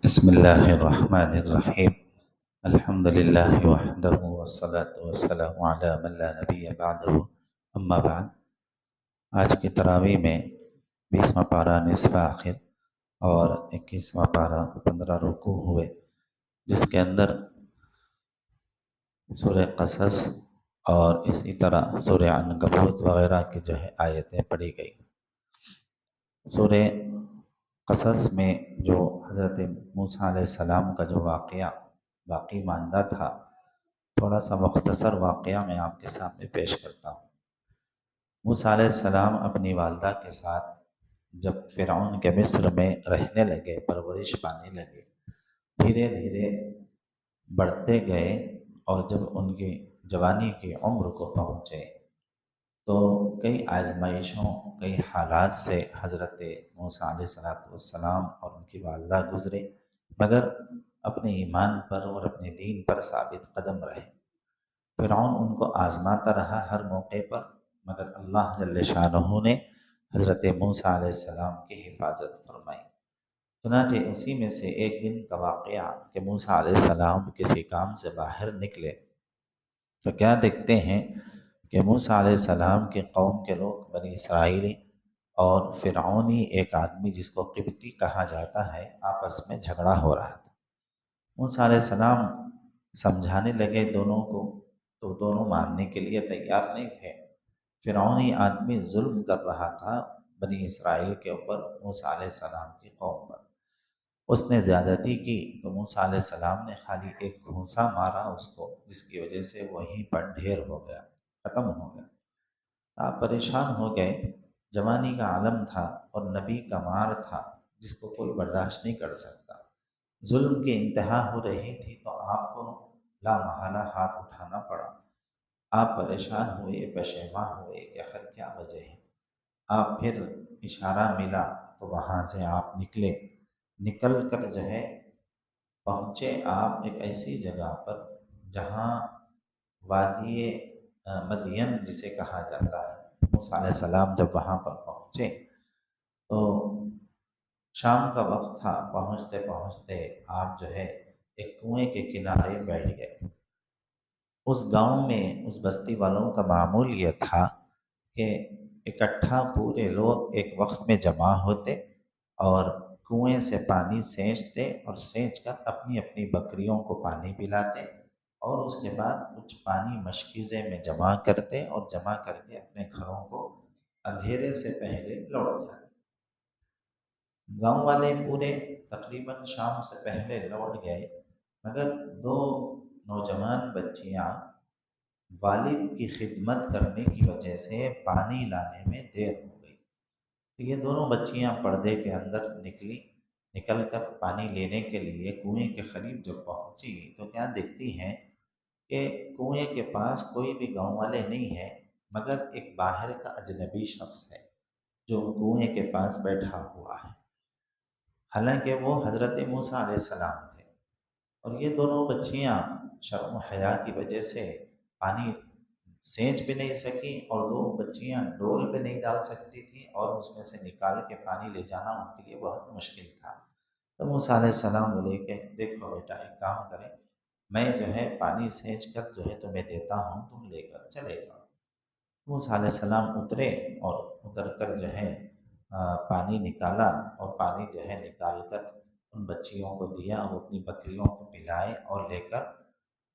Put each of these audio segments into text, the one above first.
بسم اللہ الرحمن الرحیم الحمد للہ وحدہ والصلاة والسلام علی من لا نبی بعدہ اما بعد۔ آج کی تراویح میں 20واں پارہ نصف آخر اور 21واں پارہ 15 رکوع ہوئے، جس کے اندر سورہ قصص اور اسی طرح سورہ عنکبوت وغیرہ کی آیتیں پڑھی گئی۔ سورہ قصص میں جو حضرت موسیٰ علیہ السلام کا جو واقعہ باقی ماندہ تھا، تھوڑا سا مختصر واقعہ میں آپ کے سامنے پیش کرتا ہوں۔ موسیٰ علیہ السلام اپنی والدہ کے ساتھ جب فرعون کے مصر میں رہنے لگے، پرورش پانے لگے، دھیرے دھیرے بڑھتے گئے، اور جب ان کی جوانی کی عمر کو پہنچے تو کئی آزمائشوں، کئی حالات سے حضرت موسیٰ علیہ السلام اور ان کی والدہ گزرے، مگر اپنے ایمان پر اور اپنے دین پر ثابت قدم رہے۔ فرعون ان کو آزماتا رہا ہر موقع پر، مگر اللہ جل شانہ نے حضرت موسیٰ علیہ السلام کی حفاظت فرمائی۔ چنانچہ اسی میں سے ایک دن کا واقعہ کہ موسیٰ علیہ السلام کسی کام سے باہر نکلے تو کیا دیکھتے ہیں کہ موسیٰ علیہ السلام کے قوم کے لوگ بنی اسرائیلی اور فرعونی ایک آدمی جس کو قبطی کہا جاتا ہے، آپس میں جھگڑا ہو رہا تھا۔ موسیٰ علیہ السلام سمجھانے لگے دونوں کو، تو دونوں ماننے کے لیے تیار نہیں تھے۔ فرعونی آدمی ظلم کر رہا تھا بنی اسرائیل کے اوپر، موسیٰ علیہ السلام کی قوم پر۔ اس نے زیادتی کی تو موسیٰ علیہ السلام نے خالی ایک گھونسا مارا اس کو، جس کی وجہ سے وہیں پر ڈھیر ہو گیا، ختم ہو گیا۔ آپ پریشان ہو گئے، جوانی کا عالم تھا اور نبی کا مار تھا جس کو کوئی برداشت نہیں کر سکتا۔ ظلم کی انتہا ہو رہی تھی تو آپ کو لا محالہ ہاتھ اٹھانا پڑا۔ آپ پریشان ہوئے، پشیمان ہوئے کہ آخر کیا وجہ ہے۔ آپ پھر اشارہ ملا تو وہاں سے آپ نکل کر پہنچے آپ ایک ایسی جگہ پر جہاں وادی مدین جسے کہا جاتا ہے۔ موسیٰ علیہ السلام جب وہاں پر پہنچے تو شام کا وقت تھا، پہنچتے پہنچتے آپ ایک کنویں کے کنارے بیٹھ گئے۔ اس گاؤں میں اس بستی والوں کا معمول یہ تھا کہ اکٹھا پورے لوگ ایک وقت میں جمع ہوتے اور کنویں سے پانی سینچتے اور سینچ کر اپنی اپنی بکریوں کو پانی پلاتے، اور اس کے بعد کچھ پانی مشکیزے میں جمع کرتے اور جمع کر کے اپنے گھروں کو اندھیرے سے پہلے لوٹ جاتے۔ گاؤں والے پورے تقریباً شام سے پہلے لوٹ گئے، مگر دو نوجوان بچیاں والد کی خدمت کرنے کی وجہ سے پانی لانے میں دیر ہو گئی۔ یہ دونوں بچیاں پردے کے اندر نکل کر پانی لینے کے لیے کنویں کے قریب جب پہنچی تو کیا دیکھتی ہیں کہ کنویں کے پاس کوئی بھی گاؤں والے نہیں ہے، مگر ایک باہر کا اجنبی شخص ہے جو کنویں کے پاس بیٹھا ہوا ہے۔ حالانکہ وہ حضرت موسیٰ علیہ السلام تھے، اور یہ دونوں بچیاں شرم و حیا کی وجہ سے پانی سینچ بھی نہیں سکی، اور دو بچیاں ڈول پہ نہیں ڈال سکتی تھیں، اور اس میں سے نکال کے پانی لے جانا ان کے لیے بہت مشکل تھا۔ تو موسیٰ علیہ السلام بولے کہ دیکھو بیٹا، ایک کام کریں، میں پانی سینچ کر تمہیں دیتا ہوں، تم لے کر چلے جاؤ۔ موسیٰ علیہ السلام اترے اور اتر کر پانی نکالا، اور پانی نکال کر ان بچیوں کو دیا، اور اپنی بکریوں کو پلائے اور لے کر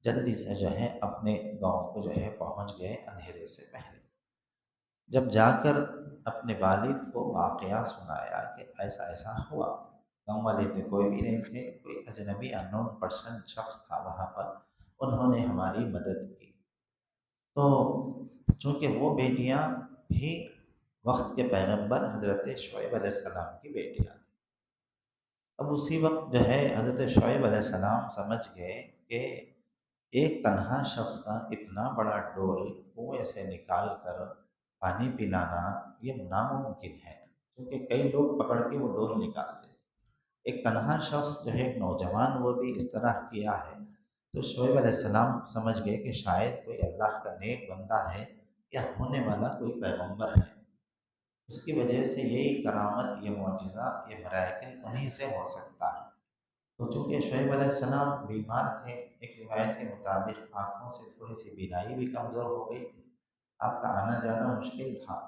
جلدی سے اپنے گاؤں کو پہنچ گئے اندھیرے سے پہلے۔ جب جا کر اپنے والد کو واقعہ سنایا کہ ایسا ایسا ہوا، گاؤں والے تو کوئی بھی نہیں تھے، کوئی اجنبی انون پرسن شخص تھا وہاں پر، انہوں نے ہماری مدد کی۔ تو چونکہ وہ بیٹیاں بھی وقت کے پیغمبر حضرت شعیب علیہ السلام کی بیٹیاں تھیں۔ اب اسی وقت حضرت شعیب علیہ السلام سمجھ گئے کہ ایک تنہا شخص کا اتنا بڑا ڈول کنویں سے نکال کر پانی پلانا یہ ناممکن ہے، کیونکہ کئی لوگ پکڑ کے وہ ڈول نکال دیتے۔ ایک تنہا شخص ایک نوجوان وہ بھی اس طرح کیا ہے، تو شعیب علیہ السلام سمجھ گئے کہ شاید کوئی اللہ کا نیک بندہ ہے یا ہونے والا کوئی پیغمبر ہے، اس کی وجہ سے یہی کرامت، یہ معجزہ، یہ میراکل انہی سے ہو سکتا ہے۔ تو چونکہ شعیب علیہ السلام بیمار تھے، ایک روایت کے مطابق آنکھوں سے تھوڑی سی بینائی بھی کمزور ہو گئی تھی، آپ کا آنا جانا مشکل تھا،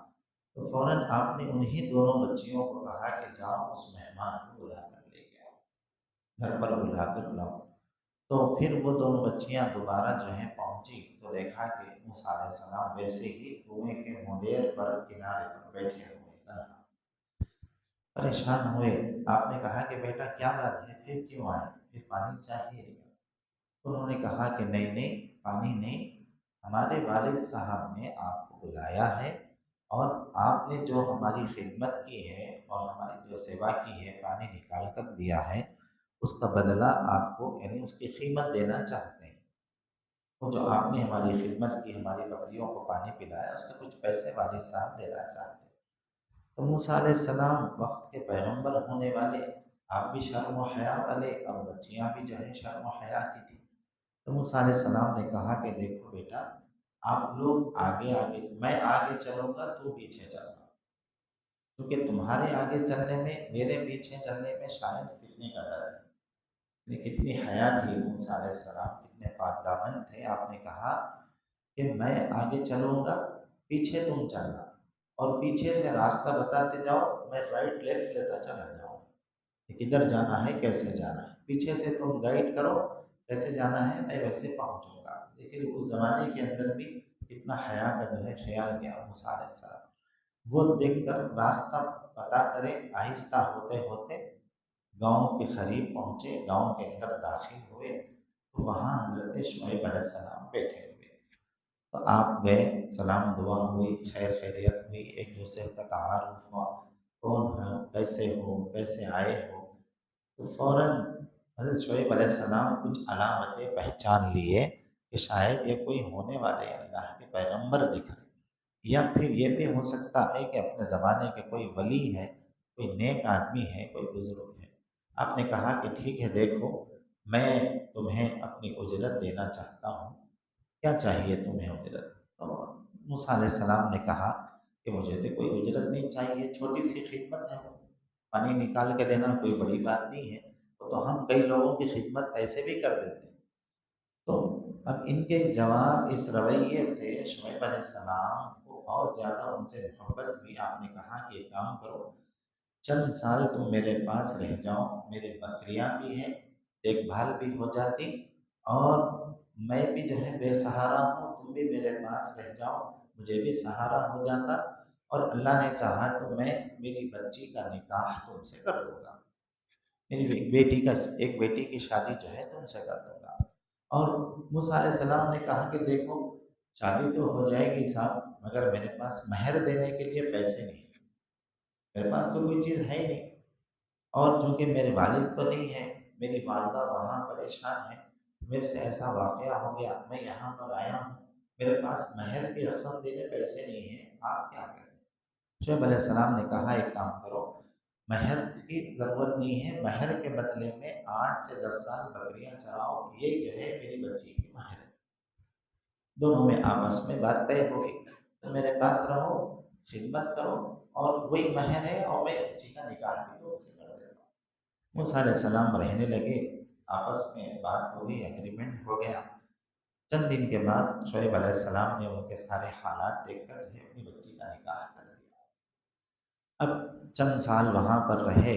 تو فوراً آپ نے انہی دونوں بچیوں کو کہا کہ جاؤ اس مہمان کو بلا کر لے کے آؤ، گھر پر بلا کر لاؤ۔ تو پھر وہ دونوں بچیاں دوبارہ جو ہیں پہنچی تو دیکھا کہ موسیٰ علیہ السلام ویسے ہی کنویں کے منڈیر پر کنارے پر بیٹھے ہوئے تنہا۔ پریشان ہوئے، آپ نے کہا کہ بیٹا کیا بات ہے، پھر کیوں آئے، پھر پانی چاہیے؟ انہوں نے کہا کہ نہیں نہیں، پانی نہیں، ہمارے والد صاحب نے آپ کو بلایا ہے اور آپ نے جو ہماری خدمت کی ہے اور ہماری جو سیوا کی ہے، پانی نکال کر دیا ہے، اس کا بدلہ آپ کو یعنی اس کی قیمت دینا چاہتے ہیں۔ وہ جو آپ نے ہماری خدمت کی، ہماری بکریوں کو پانی پلایا، اس کے کچھ پیسے والد صاحب دینا چاہتے ہیں۔ تو موسیٰ علیہ السلام وقت کے پیغمبر ہونے والے، آپ بھی شرم و حیا والے اور بچیاں بھی جو ہے شرم و حیا کی تھی۔ تو موسیٰ علیہ السلام نے کہا کہ دیکھو بیٹا، آپ لوگ آگے آگے، میں آگے چلوں گا تو پیچھے چلنا، کیونکہ تمہارے آگے چلنے میں، میرے پیچھے چلنے میں شاید فتنے کا ڈر ہے۔ یہ کتنی حیا تھی موسیٰ علیہ السلام، کتنے پاک دامن تھے۔ آپ نے کہا کہ میں آگے چلوں گا، پیچھے تم چلنا، اور پیچھے سے راستہ بتاتے جاؤ، میں رائٹ لیفٹ لیتا چلا جاؤں کہ کدھر جانا ہے، کیسے جانا ہے، پیچھے سے تم گائیڈ کرو کیسے جانا ہے، میں ویسے پہنچوں گا۔ لیکن اس زمانے کے اندر بھی کتنا حیا کا جو ہے خیال کیا موسیٰ علیہ السلام، وہ دیکھ کر راستہ پتا کرے، آہستہ ہوتے ہوتے گاؤں کے قریب پہنچے، گاؤں کے اندر داخل ہوئے تو وہاں حضرت شعیب علیہ السلام بیٹھے ہوئے۔ تو آپ گئے، سلام دعا ہوئی، خیر خیریت ہوئی، ایک دوسرے کا تعارف ہوا، کون ہو، کیسے آئے ہو۔ تو فوراً حضرت شعیب علیہ السلام کچھ علامتیں پہچان لیے کہ شاید یہ کوئی ہونے والے اللہ کے پیغمبر دکھ رہے، یا پھر یہ بھی ہو سکتا ہے کہ اپنے زمانے کے کوئی ولی ہے، کوئی نیک آدمی ہے، کوئی بزرگ ہے۔ آپ نے کہا کہ ٹھیک ہے، دیکھو میں تمہیں اپنی اجرت دینا چاہتا ہوں، کیا چاہیے تمہیں اجرت؟ تو موسیٰ علیہ السلام نے کہا کہ مجھے تو کوئی اجرت نہیں چاہیے، چھوٹی سی خدمت ہے، وہ پانی نکال کے دینا کوئی بڑی بات نہیں ہے، وہ تو ہم کئی لوگوں کی خدمت ایسے بھی کر دیتے ہیں۔ تو اب ان کے جواب، اس رویے سے شعیب علیہ السلام کو اور زیادہ ان سے محبت ہوئی۔ آپ نے کہا کہ ایک کام کرو، چند سال تم میرے پاس رہ جاؤ، میرے بکریاں بھی ہیں، دیکھ بھال بھی ہو جاتی، اور میں بھی جو ہے بے سہارا ہوں، تم بھی میرے پاس رہ جاؤ، مجھے بھی سہارا ہو جاتا، اور اللہ نے چاہا تو میں میری بچی کا نکاح تم سے کر دوں گا، میری ایک بیٹی کی شادی جو ہے تم سے کر دوں گا۔ اور موسیٰ علیہ السلام نے کہا کہ دیکھو شادی تو ہو جائے گی صاحب، مگر میرے پاس مہر دینے کے لیے پیسے نہیں، میرے پاس تو کوئی چیز ہے ہی نہیں، اور چونکہ میرے والد تو نہیں ہے، میری والدہ وہاں پریشان ہے، میرے سے ایسا واقعہ ہو گیا، میں یہاں پر آیا ہوں، میرے پاس مہر کی رقم دینے پیسے نہیں ہیں، آپ کیا کریں؟ شعیب علیہ السلام نے کہا ایک کام کرو، مہر کی ضرورت نہیں ہے، مہر کے بدلے میں 8 سے 10 سال بکریاں چراؤ، یہ جو ہے میری بچی کی مہر ہے۔ دونوں میں آپس میں بات طے ہو گئی، تو میرے پاس رہو، خدمت کرو، اور وہی مہر ہے، اور میں بچی کا نکاح بھی تو سے کر دیتا ہوں۔ موسیٰ علیہ السلام رہنے لگے، آپس میں بات ہو گئی، اگریمنٹ ہو گیا۔ چند دن کے بعد شعیب علیہ السلام نے ان کے سارے حالات دیکھ کر جو ہے اپنی بچی کا نکاح کر دیا۔ اب چند سال وہاں پر رہے،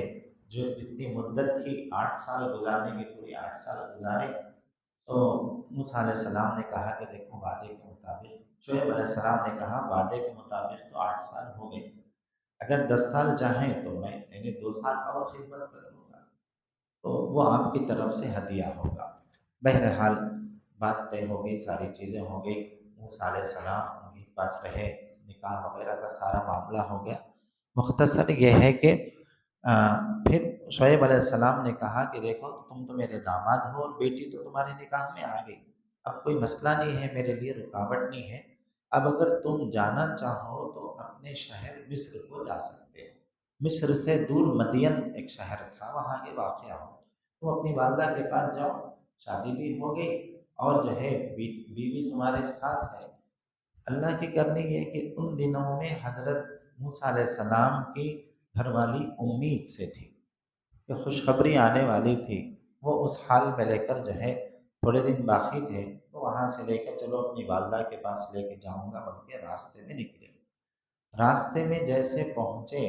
جو جتنی مدت تھی 8 سال گزارنے کی، پوری 8 سال گزارے۔ تو موسیٰ علیہ السلام نے کہا کہ دیکھو وعدے کے مطابق، شعیب علیہ السلام نے کہا وعدے کے مطابق تو 8 سال ہو گئے، اگر 10 سال چاہیں تو میں یعنی 2 سال اور خدمت کر لوں گا، تو وہ آپ کی طرف سے ہدیہ ہوگا۔ بہرحال بات طے ہو گئی، ساری چیزیں ہو گئی، موسیٰ علیہ السلام ان کے پاس رہے، نکاح وغیرہ کا سارا معاملہ ہو گیا۔ مختصر یہ ہے کہ پھر شعیب علیہ السلام نے کہا کہ دیکھو تم تو میرے داماد ہو، اور بیٹی تو تمہارے نکاح میں آ گئی، اب کوئی مسئلہ نہیں ہے، میرے لیے رکاوٹ نہیں ہے، اب اگر تم جانا چاہو تو اپنے شہر مصر کو جا سکتے ہو، مصر سے دور مدین ایک شہر تھا، وہاں کے واقعہ ہو، تم اپنی والدہ کے پاس جاؤ، شادی بھی ہو گئی، اور جو ہے بیوی تمہارے ساتھ ہے۔ اللہ کی کرنی یہ کہ ان دنوں میں حضرت موسیٰ علیہ السلام کی گھر والی امید سے تھی کہ خوشخبری آنے والی تھی، وہ اس حال میں لے کر جو ہے تھوڑے دن باقی تھے، تو وہاں سے لے کر چلو اپنی والدہ کے پاس لے کے جاؤں گا بول کے راستے میں نکلے۔ راستے میں جیسے پہنچے،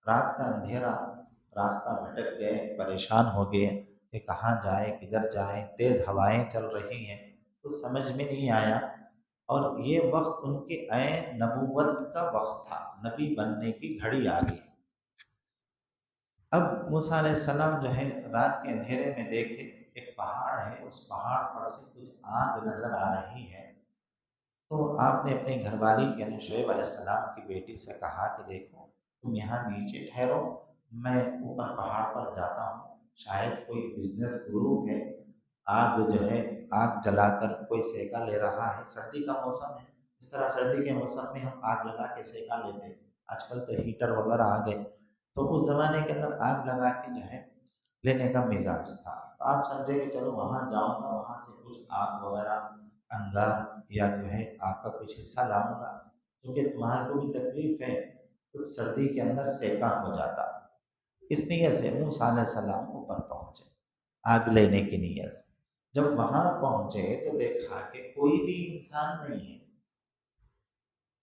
رات کا اندھیرا، راستہ بھٹک گئے، پریشان ہو گئے کہ کہاں جائے کدھر جائے، تیز ہوائیں چل رہی ہیں، کچھ سمجھ میں نہیں آیا۔ اور یہ وقت ان کے عین نبوت کا وقت تھا، نبی بننے کی گھڑی آ گئی۔ اب موسیٰ علیہ السلام جو ہے رات کے اندھیرے میں دیکھے ایک پہاڑ ہے، اس پہاڑ پر سے کچھ آگ نظر آ رہی ہے۔ تو آپ نے اپنے گھر والی یعنی شعیب علیہ السلام کی بیٹی سے کہا کہ دیکھو تم یہاں نیچے ٹھہرو، میں اوپر پہاڑ پر جاتا ہوں، شاید کوئی بزنس گروپ ہے، آگ جو ہے آگ جلا کر کوئی سیکا لے رہا ہے، سردی کا موسم ہے، اس طرح سردی کے موسم میں ہم آگ لگا کے سیکا لیتے ہیں، آج کل تو ہیٹر وغیرہ آ گئے، تو اس زمانے کے اندر آگ لگا کے جو ہے لینے کا مزاج تھا۔ آپ سمجھے کہ چلو وہاں جاؤں گا، وہاں سے کچھ آگ وغیرہ انگار یا جو ہے آگ کا کچھ حصہ لاؤں گا، کیونکہ تمہارے کو بھی تکلیف ہے، کچھ سردی کے اندر سیکا ہو جاتا۔ اس نیت سے موسیٰ علیہ السلام اوپر پہنچے آگ لینے کی نیت سے۔ جب وہاں پہنچے تو دیکھا کہ کوئی بھی انسان نہیں ہے،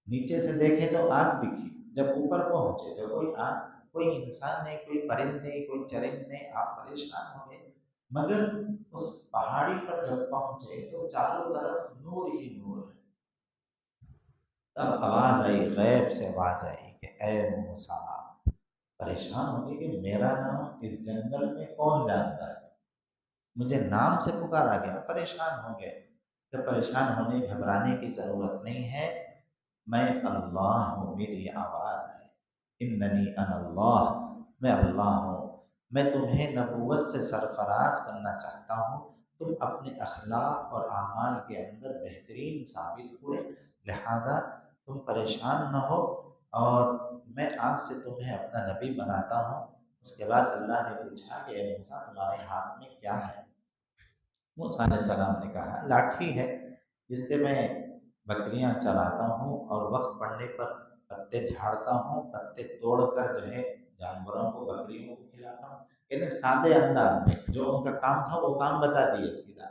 نیچے سے دیکھے تو آگ دکھی، جب اوپر پہنچے تو کوئی آگ، کوئی انسان نہیں، کوئی پرند نہیں، کوئی چرند نہیں، آپ پریشان ہو گئے۔ مگر اس پہاڑی پر جب پہنچے تو چاروں طرف نور ہی نور ہے۔ تب آواز آئی، غیب سے آواز آئی کہ اے موسیٰ، پریشان ہو گئے کہ میرا نام اس جنگل میں کون جانتا ہے، مجھے نام سے پکارا گیا، پریشان ہو گئے۔ کہ پریشان ہونے گھبرانے کی ضرورت نہیں ہے، میں اللہ ہوں، میری آواز ہے، اننی انا اللہ، میں اللہ ہوں، میں تمہیں نبوت سے سرفراز کرنا چاہتا ہوں، تم اپنے اخلاق اور اعمال کے اندر بہترین ثابت ہوئے، لہٰذا تم پریشان نہ ہو، اور میں آج سے تمہیں اپنا نبی بناتا ہوں۔ اس کے بعد اللہ نے پوچھا کہ اے موسیٰ تمہارے ہاتھ میں کیا ہے؟ موسیٰ علیہ السلام نے کہا لاٹھی ہے، جس سے میں بکریاں چراتا ہوں اور وقت پڑنے پر پتے جھاڑتا ہوں، پتے توڑ کر جو ہے جانوروں کو بکریوں کو کھلاتا ہوں، یعنی سادے انداز میں جو ان کا کام تھا وہ کام بتا دیے سیدھا۔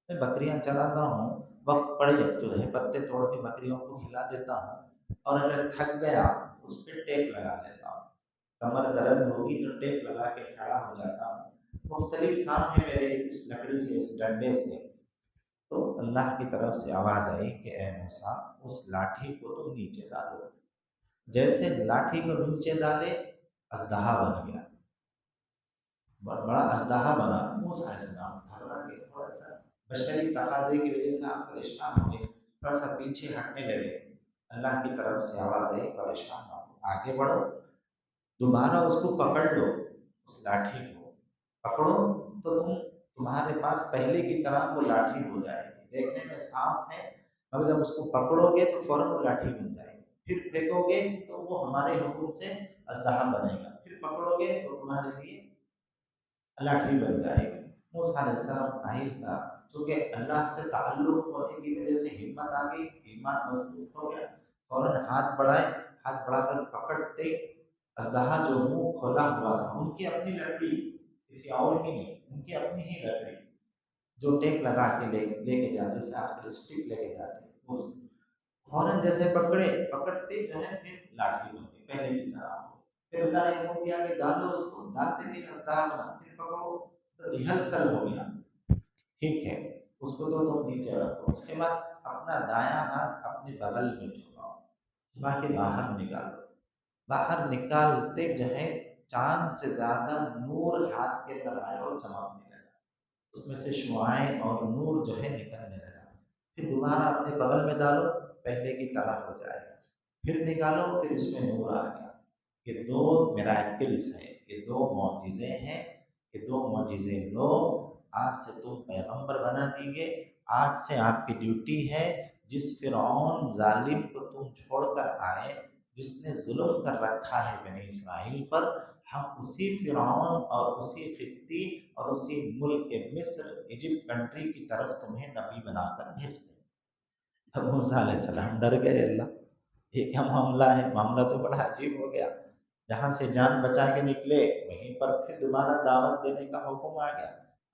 میں بکریاں چراتا ہوں، وقت پڑے جو ہے پتے توڑ کے بکریوں کو کھلا دیتا ہوں، اور اگر تھک گیا تو اس پہ ٹیک لگا دیتا ہوں، کمر درد ہوگی تو ٹیک لگا کے کھڑا ہو جاتا ہوں، مختلف کام ہے میرے اس لکڑی سے، اس ڈنڈے سے۔ تو اللہ کی طرف سے آواز آئی کہ اے موسیٰ اس لاٹھی کو تم نیچے ڈالو۔ جیسے لاٹھی کو نیچے ڈالے اژدہا بن گیا، بڑا اژدہا بنا۔ موسیٰ علیہ السلام گھبرا گئے، تھوڑا سا بشری تقاضے کی وجہ سے آپ پریشان ہو گئے، تھوڑا سا پیچھے ہٹنے لگے۔ اللہ کی طرف سے آواز آئی پریشان نہ ہو، آگے بڑھو، دوبارہ اس کو پکڑ لو، اس لاٹھی کو پکڑو تو تمہارے پاس پہلے کی طرح وہ لاٹھی ہو جائے گی، دیکھنے میں صاف ہے، مگر جب اس کو پکڑو گے تو فوراً وہ لاٹھی بن جائے گی، پھر پھینکو گے تو وہ ہمارے حکم سے اژدہا بنے گا، پھر پکڑو گے تو تمہارے لیے لاٹھی بن جائے گی۔ موسیٰ علیہ السلام آہستہ، چونکہ اللہ سے تعلق ہونے کی وجہ سے ہمت آ گئی، ایمان مضبوط ہو گیا، فوراً ہاتھ بڑھائے، ہاتھ بڑھا کر پکڑتے اژدہا جو منہ کھولا ہوا تھا، ان کی اپنی لکڑی، کسی اور کی نہیں، ان کی اپنی ہی لکڑی جو ٹیک لگا کے لے کے جاتے، جیسے آج کل اسٹک لے کے جاتے ہیں، وہ فوراً جیسے پکڑتے جو ہے پھر لاٹھی بن گئی، پہلے کی طرح ہو۔ پھر اللہ نے حکم دیا کہ ڈالو اس کو، ڈالتے بھی اژدہا بنا، پھر پکڑو تو ریہرسل ہو گیا، ٹھیک ہے، اس کو تو تم نیچے رکھو۔ اس کے بعد اپنا دایاں ہاتھ اپنے بغل میں چھپاؤ، چھپا کے باہر نکالو، باہر نکالتے جو ہے چاند سے زیادہ نور ہاتھ کے اندر آیا اور چمکنے لگا، اس میں سے شعاعیں اور نور جو ہے نکلنے لگا۔ پھر دوبارہ اپنے بغل میں ڈالو، پہلے کی طرح ہو جائے گا، پھر نکالو، پھر اس میں نور آ گیا۔ یہ دو میراکلز ہیں، یہ دو معجزے ہیں، یہ دو معجزے لو، آج سے تم پیغمبر بنا دیے، آج سے آپ کی ڈیوٹی ہے، جس فرعون ظالم کو تم چھوڑ کر آئے، جس نے ظلم کر رکھا ہے بنی اسرائیل پر، ہم اسی فرعون اور اسی قبطی اور اسی ملک مصر ایجپٹ کنٹری کی طرف تمہیں نبی بنا کر بھیجتے ہیں۔ اب موسیٰ علیہ السلام ڈر گئے، اللہ یہ کیا معاملہ ہے، معاملہ تو بڑا عجیب ہو گیا، جہاں سے جان بچا کے نکلے وہیں پر پھر دوبارہ دعوت دینے کا حکم آ گیا،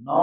9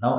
9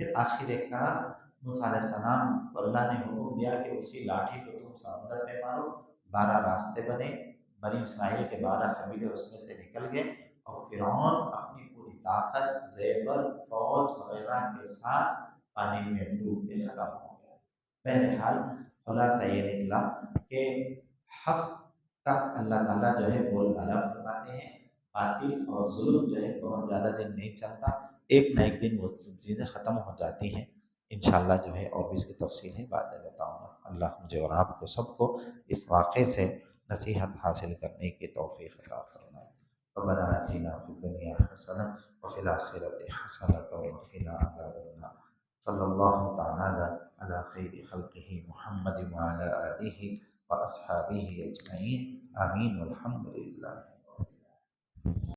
پھر آخر کار موسیٰ علیہ السلام کو اللہ نے حکم دیا کہ اسی لاٹھی کو تم سمندر میں مارو، 12 راستے بنے، بنی اسرائیل کے 12 قبیلے اس میں سے نکل گئے، اور فرعون اپنی پوری طاقت، زیور، فوج وغیرہ کے ساتھ پانی میں ڈوب کے ختم ہو گیا۔ بہرحال خلاصہ یہ نکلا کہ حق کا اللہ تعالیٰ جو ہے بول بالا فرماتے ہیں، باطل اور ظلم جو ہے بہت زیادہ دن نہیں چلتا، ایک نہ ایک دن وہ چیزیں ختم ہو جاتی ہیں۔ انشاءاللہ جو ہے اور بھی اس کی تفصیل ہے بعد میں بتاؤں گا۔ اللہ مجھے اور آپ کو سب کو اس واقعے سے نصیحت حاصل کرنے کی توفیق عطا فرمائے۔ ربنا آتنا فی الدنیا حسنہ وفی الآخرۃ حسنہ وقنا عذاب النار۔ صلی اللہ تعالی علی خیر خلقہ محمد وعلی آلہ واصحابہ اجمعین، آمین والحمد للہ۔